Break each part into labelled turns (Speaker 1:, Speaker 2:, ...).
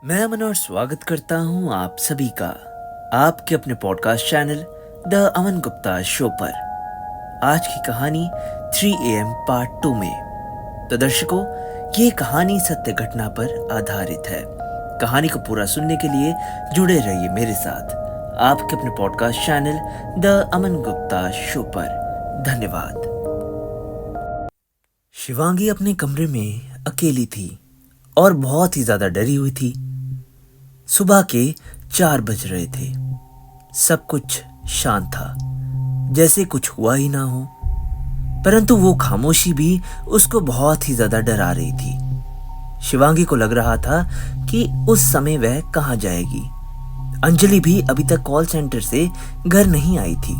Speaker 1: मैं अमन और स्वागत करता हूं आप सभी का आपके अपने podcast channel the Aman Gupta show पर। आज की कहानी 3 AM पार्ट 2 में। तो दर्शकों, ये कहानी सत्य घटना पर आधारित है। कहानी को पूरा सुनने के लिए जुड़े रहिए मेरे साथ आपके अपने podcast channel the Aman Gupta show पर। धन्यवाद। शिवांगी अपने कमरे में अकेली थी और बहुत ही ज्यादा डरी हुई थी। सुबह के 4 बज रहे थे। सब कुछ शांत था, जैसे कुछ हुआ ही ना हो। परंतु वो खामोशी भी उसको बहुत ही ज्यादा डरा रही थी। शिवांगी को लग रहा था कि उस समय वह कहां जाएगी। अंजलि भी अभी तक कॉल सेंटर से घर नहीं आई थी।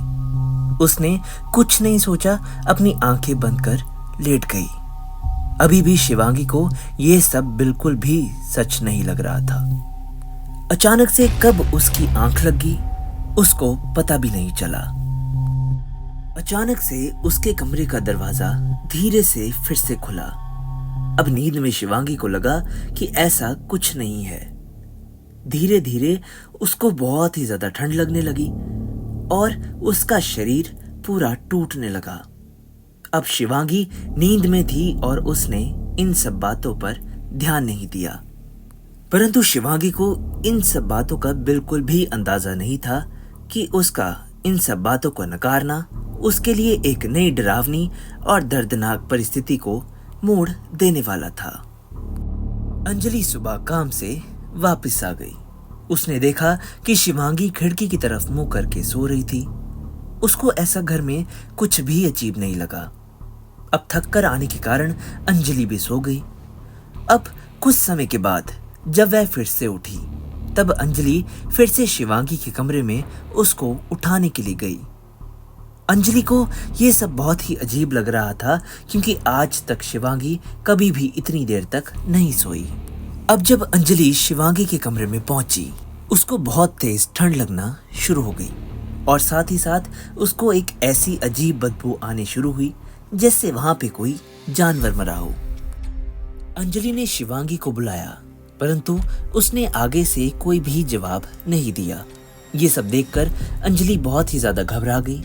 Speaker 1: उसने कुछ नहीं सोचा, अपनी आंखें बंद कर लेट गई। अभी भी शिवांगी को यह सब बिल्कुल भी सच नहीं लग रहा था। अचानक से कब उसकी आंख लगी, उसको पता भी नहीं चला। अचानक से उसके कमरे का दरवाजा धीरे से फिर से खुला। अब नींद में शिवांगी को लगा कि ऐसा कुछ नहीं है। धीरे धीरे उसको बहुत ही ज्यादा ठंड लगने लगी और उसका शरीर पूरा टूटने लगा। अब शिवांगी नींद में थी और उसने इन सब बातों पर ध्यान नहीं दिया। परंतु शिवांगी को इन सब बातों का बिल्कुल भी अंदाजा नहीं था कि उसका इन सब बातों को नकारना उसके लिए एक नई डरावनी और दर्दनाक परिस्थिति को मोड़ देने वाला था। अंजलि सुबह काम से वापस आ गई। उसने देखा कि शिवांगी खिड़की की तरफ मुंह करके सो रही थी। उसको ऐसा घर में कुछ भी अजीब नहीं लगा। अब थक कर आने के कारण अंजलि भी सो गई। अब कुछ समय के बाद जब वह फिर से उठी, तब अंजलि फिर से शिवांगी के कमरे में उसको उठाने के लिए गई। अंजलि को यह सब बहुत ही अजीब लग रहा था, क्योंकि आज तक शिवांगी कभी भी इतनी देर तक नहीं सोई। अब जब अंजलि शिवांगी के कमरे में पहुंची, उसको बहुत तेज ठंड लगना शुरू हो गई और साथ ही साथ उसको एक ऐसी अजीब बदबू आने शुरू हुई जैसे वहां पे कोई जानवर मरा हो। अंजलि ने शिवांगी को बुलाया, परंतु उसने आगे से कोई भी जवाब नहीं दिया। ये सब देखकर अंजलि बहुत ही ज्यादा घबरा गई।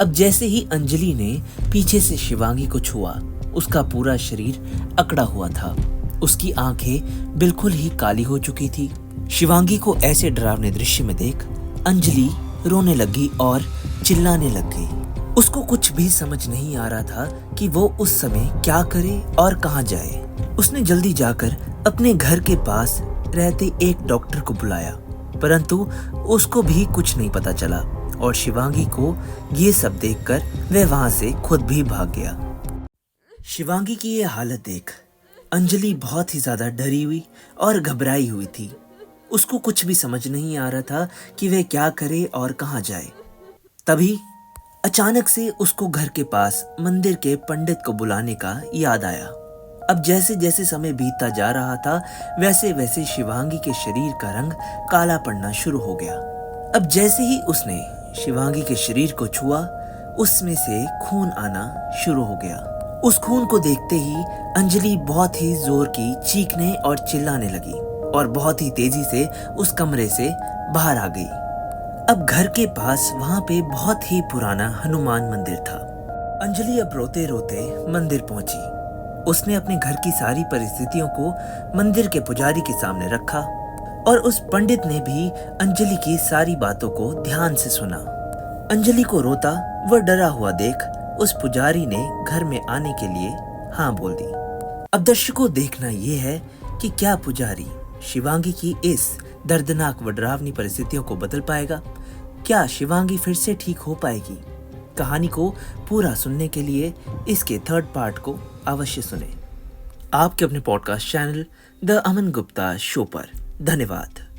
Speaker 1: अब जैसे ही अंजलि ने पीछे से शिवांगी को छुआ, उसका पूरा शरीर अकड़ा हुआ था। उसकी आंखें बिल्कुल ही काली हो चुकी थी। शिवांगी को ऐसे डरावने दृश्य में देख अंजलि रोने लगी और चिल्लाने लग गई। उसको कुछ भी समझ नहीं आ रहा था कि वो उस समय क्या करे और कहां जाए। उसने जल्दी जाकर अपने घर के पास रहते एक डॉक्टर को बुलाया, परंतु उसको भी कुछ नहीं पता चला और शिवांगी को ये सब देखकर वह वहां से खुद भी भाग गया। शिवांगी की ये हालत देख अंजलि बहुत ही ज्यादा डरी हुई और घबराई हुई थी। उसको कुछ भी समझ नहीं आ रहा था कि वह क्या करे और कहां जाए। तभी अचानक से उसको घर के पास मंदिर के पंडित को बुलाने का याद आया। अब जैसे जैसे समय बीतता जा रहा था, वैसे वैसे शिवांगी के शरीर का रंग काला पड़ना शुरू हो गया। अब जैसे ही उसने शिवांगी के शरीर को छुआ, उसमें से खून आना शुरू हो गया। उस खून को देखते ही अंजलि बहुत ही जोर की चीखने और चिल्लाने लगी और बहुत ही तेजी से उस कमरे से बाहर आ गई। अब घर के पास वहां पे बहुत ही पुराना हनुमान मंदिर था। अंजलि अब रोते रोते मंदिर पहुंची। उसने अपने घर की सारी परिस्थितियों को मंदिर के पुजारी के सामने रखा और उस पंडित ने भी अंजलि की सारी बातों को ध्यान से सुना। अंजलि को रोता व डरा हुआ देख उस पुजारी ने घर में आने के लिए हाँ बोल दी। अब दर्शकों, देखना यह है कि क्या पुजारी शिवांगी की इस दर्दनाक व डरावनी परिस्थितियों को बदल पाएगा। क्या शिवांगी फिर से ठीक हो पाएगी? कहानी को पूरा सुनने के लिए इसके 3rd पार्ट को अवश्य सुनें आपके अपने podcast channel the Aman Gupta show पर। धन्यवाद।